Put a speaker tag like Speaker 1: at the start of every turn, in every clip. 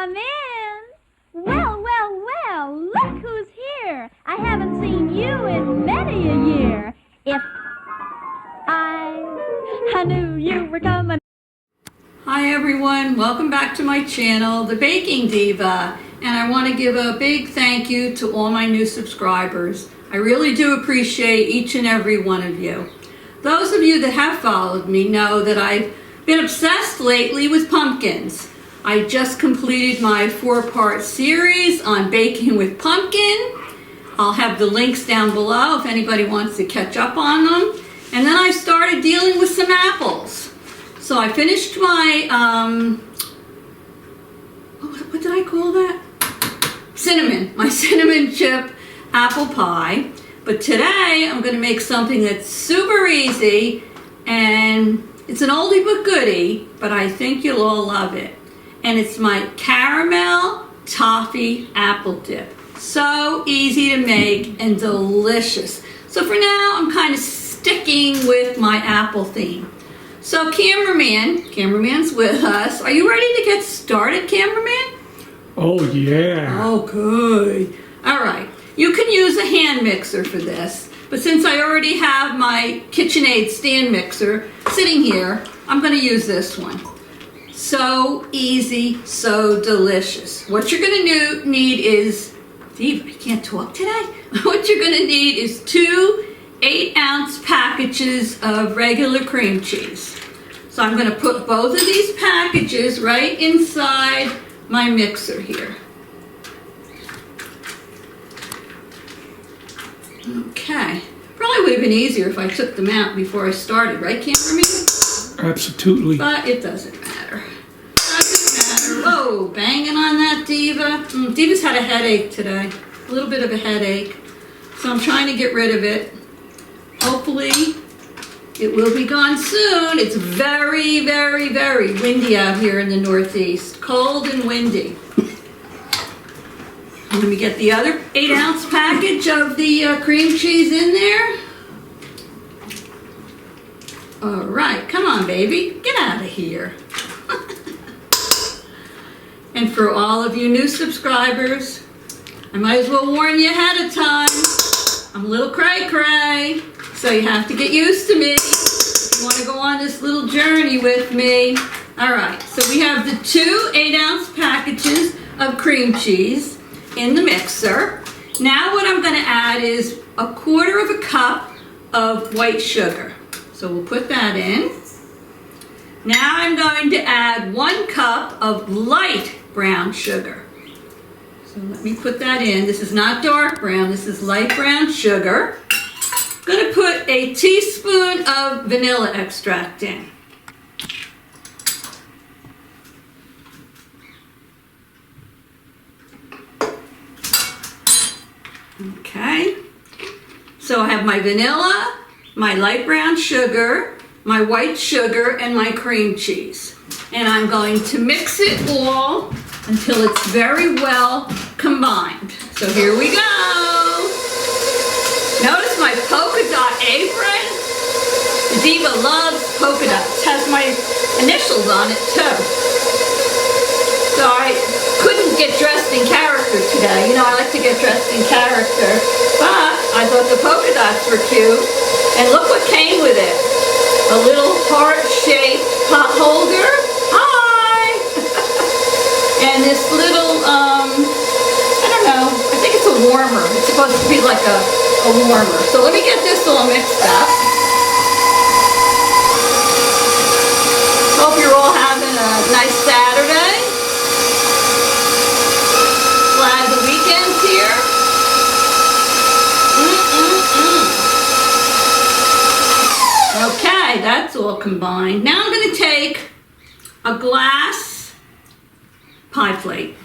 Speaker 1: Come in. Well, look who's here. I haven't seen you in many a year. If I knew you were coming.
Speaker 2: Hi everyone, welcome back to my channel, The Baking Diva. And I want to give a big thank you to all my new subscribers. I really do appreciate each and every one of you. Those of you that have followed me know that I've been obsessed lately with pumpkins. I just completed my 4-part series on baking with pumpkin. I'll have the links down below if anybody wants to catch up on them. And then I started dealing with some apples. So I finished my, what did I call that? My cinnamon chip apple pie. But today I'm going to make something that's super easy, and it's an oldie but goodie, but I think you'll all love it. And it's my Caramel Toffee Apple Dip. So easy to make and delicious. So for now, I'm kind of sticking with my apple theme. So cameraman's with us. Are you ready to get started, cameraman?
Speaker 3: Oh yeah.
Speaker 2: Oh, good. All right. You can use a hand mixer for this, but since I already have my KitchenAid stand mixer sitting here, I'm going to use this one. So easy, so delicious. What you're going to need is, Diva, I can't talk today. What you're going to need is 2 8-ounce packages of regular cream cheese. So I'm going to put both of these packages right inside my mixer here. Okay. Probably would have been easier if I took them out before I started, right, cameraman?
Speaker 3: Absolutely.
Speaker 2: But it doesn't matter. Whoa, banging on that, Diva. Diva's had a headache today. A little bit of a headache. So I'm trying to get rid of it. Hopefully it will be gone soon. It's very, very, very windy out here in the Northeast. Cold and windy. Let me get the other 8-ounce package of the cream cheese in there. All right, come on, baby. Get out of here. And for all of you new subscribers, I might as well warn you ahead of time. I'm a little cray-cray, so you have to get used to me if you want to go on this little journey with me. All right, so we have the 2 8-ounce packages of cream cheese in the mixer. Now what I'm going to add is 1/4 cup of white sugar. So we'll put that in. Now I'm going to add 1 cup of light brown sugar. So let me put that in. This is not dark brown, this is light brown sugar. I'm going to put a teaspoon of vanilla extract in. Okay. So I have my vanilla, my light brown sugar, my white sugar, and my cream cheese. And I'm going to mix it all until it's very well combined. So here we go. Notice my polka dot apron. The Diva loves polka dots. It has my initials on it too. So I couldn't get dressed in character today. You know, I like to get dressed in character. But I thought the polka dots were cute. And look what came with it. A little heart-shaped pot holder. Hi! And this little, I don't know, I think it's a warmer. It's supposed to be like a warmer. So let me get this all mixed up. Hope you're all having a nice Saturday. Glad the weekend's here. Okay, that's all combined. Now I'm going to take a glass pie plate.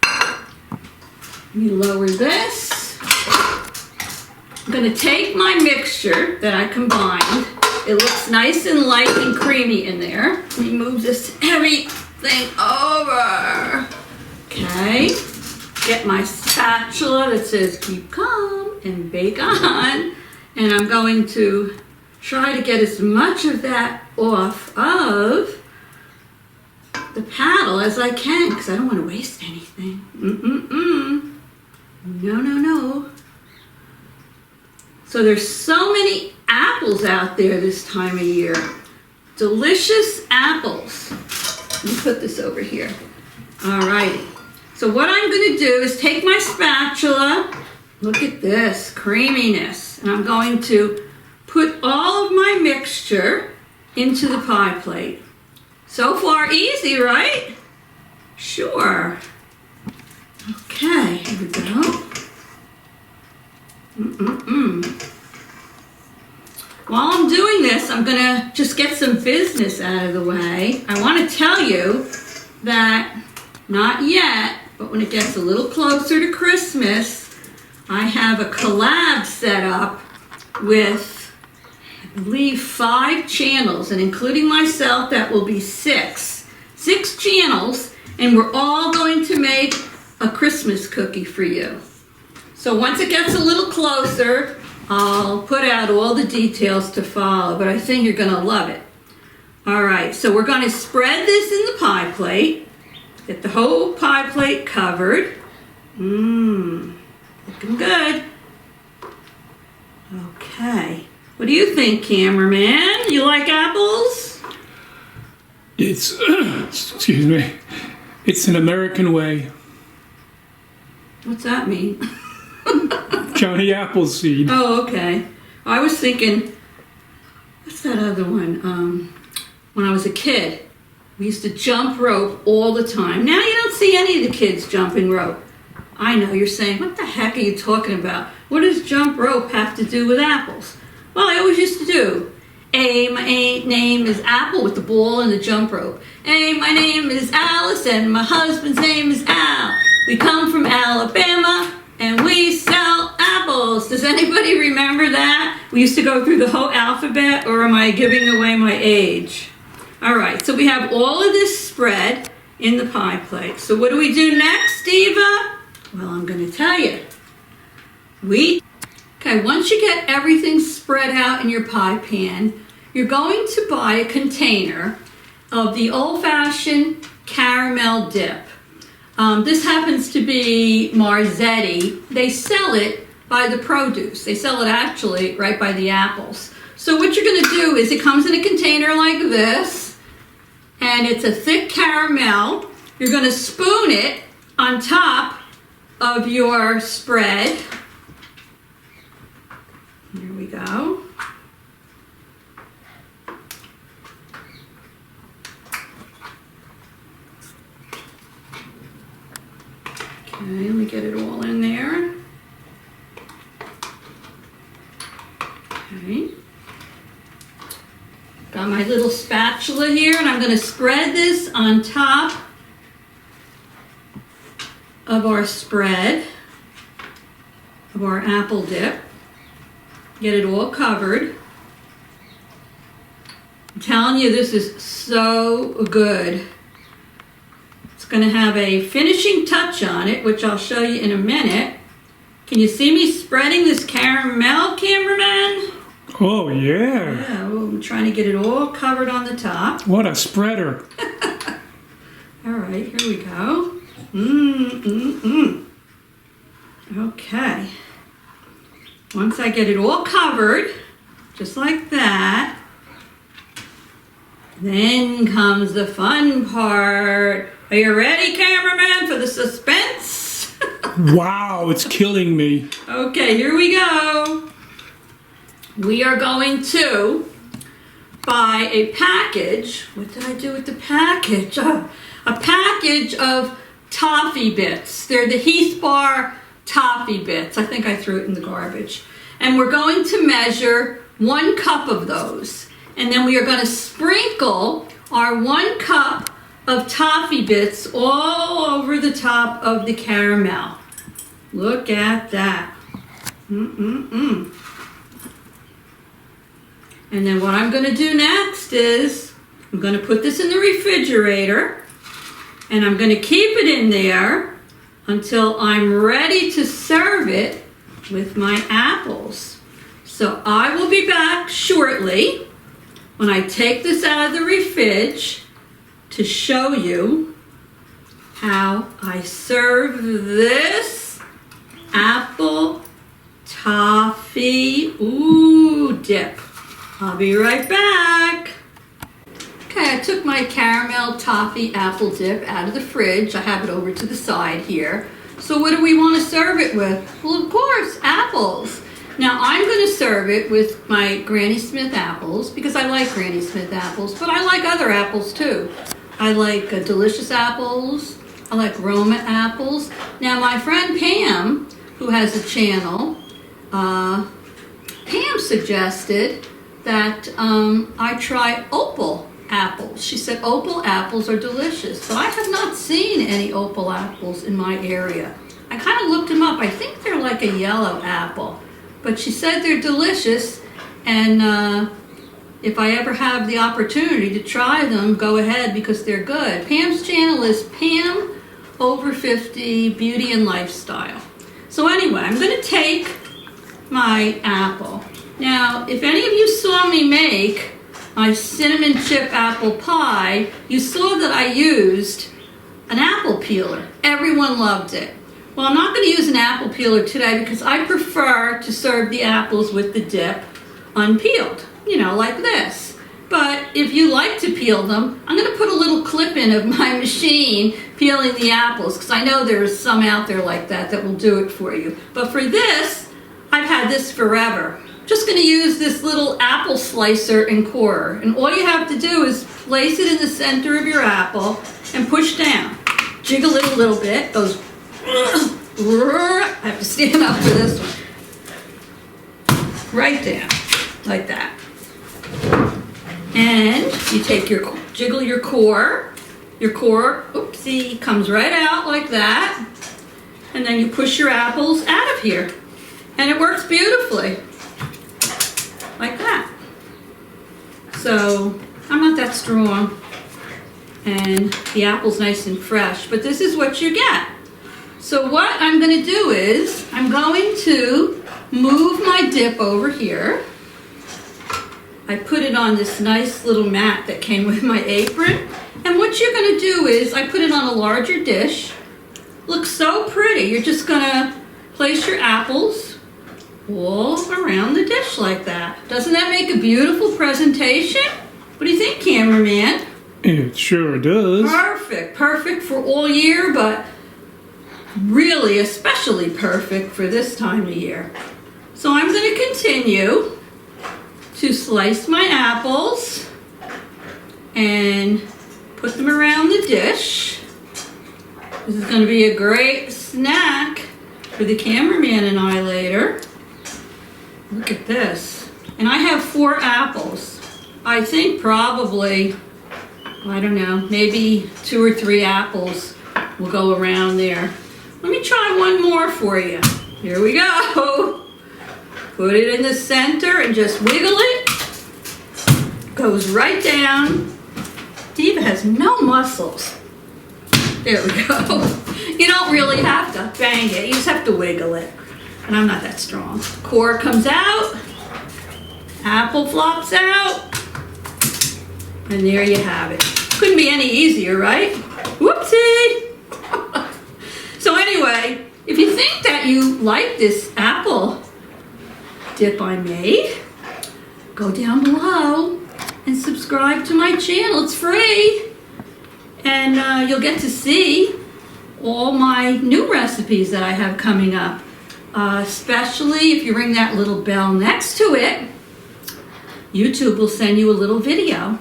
Speaker 2: Let me lower this. I'm going to take my mixture that I combined. It looks nice and light and creamy in there. Let me move this heavy thing over. Okay. Get my spatula that says keep calm and bake on. And I'm going to try to get as much of that off of the paddle as I can because I don't want to waste anything. No. So there's so many apples out there this time of year. Delicious apples. Let me put this over here. All right. So what I'm going to do is take my spatula. Look at this creaminess. And I'm going to put all of my mixture into the pie plate. So far easy, right? Sure. Okay, here we go. While I'm doing this, I'm gonna just get some business out of the way. I want to tell you that, not yet, but when it gets a little closer to Christmas, I have a collab set up with, I believe, 5 channels, and including myself, that will be 6. 6 channels, and we're all going to make a Christmas cookie for you. So once it gets a little closer, I'll put out all the details to follow, but I think you're gonna love it. All right, so we're gonna spread this in the pie plate. Get the whole pie plate covered. Looking good. Okay, what do you think, cameraman? You like apples?
Speaker 3: It's, excuse me, it's an American way.
Speaker 2: What's that mean?
Speaker 3: Johnny Appleseed.
Speaker 2: Oh, okay. I was thinking, what's that other one? When I was a kid, we used to jump rope all the time. Now you don't see any of the kids jumping rope. I know, you're saying, what the heck are you talking about? What does jump rope have to do with apples? Well, I always used to do. Hey, my name is Apple with the ball and the jump rope. Hey, my name is Alice and my husband's name is Al. We come from Alabama and we sell apples. Does anybody remember that? We used to go through the whole alphabet, or am I giving away my age? All right, so we have all of this spread in the pie plate. So what do we do next, Diva? Well, I'm going to tell you. Okay, once you get everything spread out in your pie pan, you're going to buy a container of the old-fashioned caramel dip. This happens to be Marzetti. They sell it by the produce. They sell it actually right by the apples. So what you're going to do is it comes in a container like this, and it's a thick caramel. You're going to spoon it on top of your spread. Here we go. Okay, let me get it all in there. Okay. Got my little spatula here, and I'm going to spread this on top of our spread of our apple dip. Get it all covered. I'm telling you, this is so good. It's going to have a finishing touch on it, which I'll show you in a minute. Can you see me spreading this caramel, cameraman?
Speaker 3: Oh, yeah.
Speaker 2: Yeah, well, I'm trying to get it all covered on the top.
Speaker 3: What a spreader.
Speaker 2: All right, here we go. Okay. Once I get it all covered, just like that, then comes the fun part. Are you ready, cameraman, for the suspense?
Speaker 3: Wow, it's killing me.
Speaker 2: Okay, here we go. We are going to buy a package. What did I do with the package? A package of toffee bits. They're the Heath Bar toffee bits. I think I threw it in the garbage. And we're going to measure 1 cup of those. And then we are going to sprinkle our 1 cup of toffee bits all over the top of the caramel. Look at that. And then what I'm going to do next is I'm going to put this in the refrigerator, and I'm going to keep it in there until I'm ready to serve it with my apples. So I will be back shortly when I take this out of the refrige to show you how I serve this apple toffee dip. I'll be right back. Okay, I took my caramel toffee apple dip out of the fridge. I have it over to the side here. So what do we want to serve it with? Well, of course, apples. Now I'm going to serve it with my Granny Smith apples because I like Granny Smith apples, but I like other apples too. I like delicious apples. I like Roma apples. Now my friend Pam, who has a channel, Pam suggested that I try opal apples. She said opal apples are delicious, but I have not seen any opal apples in my area. I kind of looked them up. I think they're like a yellow apple, but she said they're delicious, and if I ever have the opportunity to try them, go ahead because they're good. Pam's channel is Pam Over 50 Beauty and Lifestyle. So anyway, I'm going to take my apple. Now, if any of you saw me make my cinnamon chip apple pie, you saw that I used an apple peeler. Everyone loved it. Well, I'm not going to use an apple peeler today because I prefer to serve the apples with the dip unpeeled, you know, like this. But if you like to peel them, I'm going to put a little clip in of my machine peeling the apples because I know there's some out there like that will do it for you. But for this, I've had this forever. Just going to use this little apple slicer and corer. And all you have to do is place it in the center of your apple and push down. Jiggle it a little bit. Goes. I have to stand up for this one. Right down. Like that. And you take your, jiggle your core. Your core, oopsie, comes right out like that. And then you push your apples out of here. And it works beautifully. Like that. So, I'm not that strong. And the apple's nice and fresh. But this is what you get. So what I'm going to do is, I'm going to move my dip over here. I put it on this nice little mat that came with my apron. And what you're going to do is, I put it on a larger dish. Looks so pretty. You're just going to place your apples all around the dish like that. Doesn't that make a beautiful presentation? What do you think, cameraman?
Speaker 3: It sure does.
Speaker 2: Perfect. Perfect for all year, but really especially perfect for this time of year. So I'm going to continue to slice my apples and put them around the dish. This is going to be a great snack for the cameraman and I later. Look at this. And I have 4 apples. I think probably, I don't know, maybe 2 or 3 apples will go around there. Let me try one more for you. Here we go. Put it in the center and just wiggle it. Goes right down. Diva has no muscles. There we go. You don't really have to bang it. You just have to wiggle it. And I'm not that strong. Core comes out. Apple flops out. And there you have it. Couldn't be any easier, right? Whoopsie. So anyway, if you think that you like this apple dip I made, go down below and subscribe to my channel. It's free. And you'll get to see all my new recipes that I have coming up. Especially if you ring that little bell next to it, YouTube will send you a little video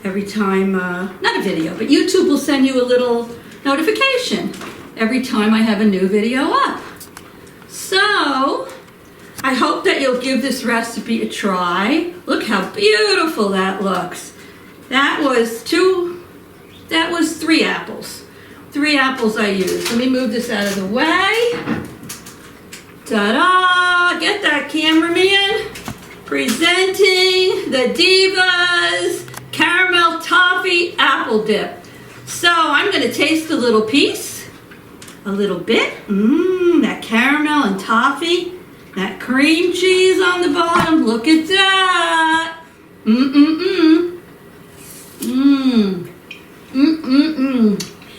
Speaker 2: every time, not a video, but YouTube will send you a little notification every time I have a new video up. So, I hope that you'll give this recipe a try. Look how beautiful that looks. That was 3 apples. 3 apples I used. Let me move this out of the way. Ta-da! Get that, cameraman. Presenting the Diva's Caramel Toffee Apple Dip. So I'm going to taste a little piece. A little bit. That caramel and toffee. That cream cheese on the bottom. Look at that.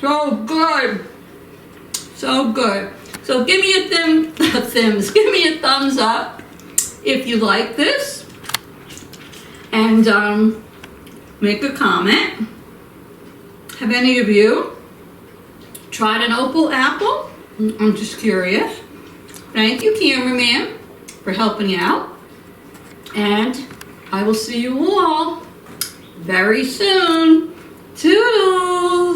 Speaker 2: So good. So good. So give me a give me a thumbs up if you like this. And make a comment. Have any of you tried an opal apple? I'm just curious. Thank you, cameraman, for helping out. And I will see you all very soon. Toodles!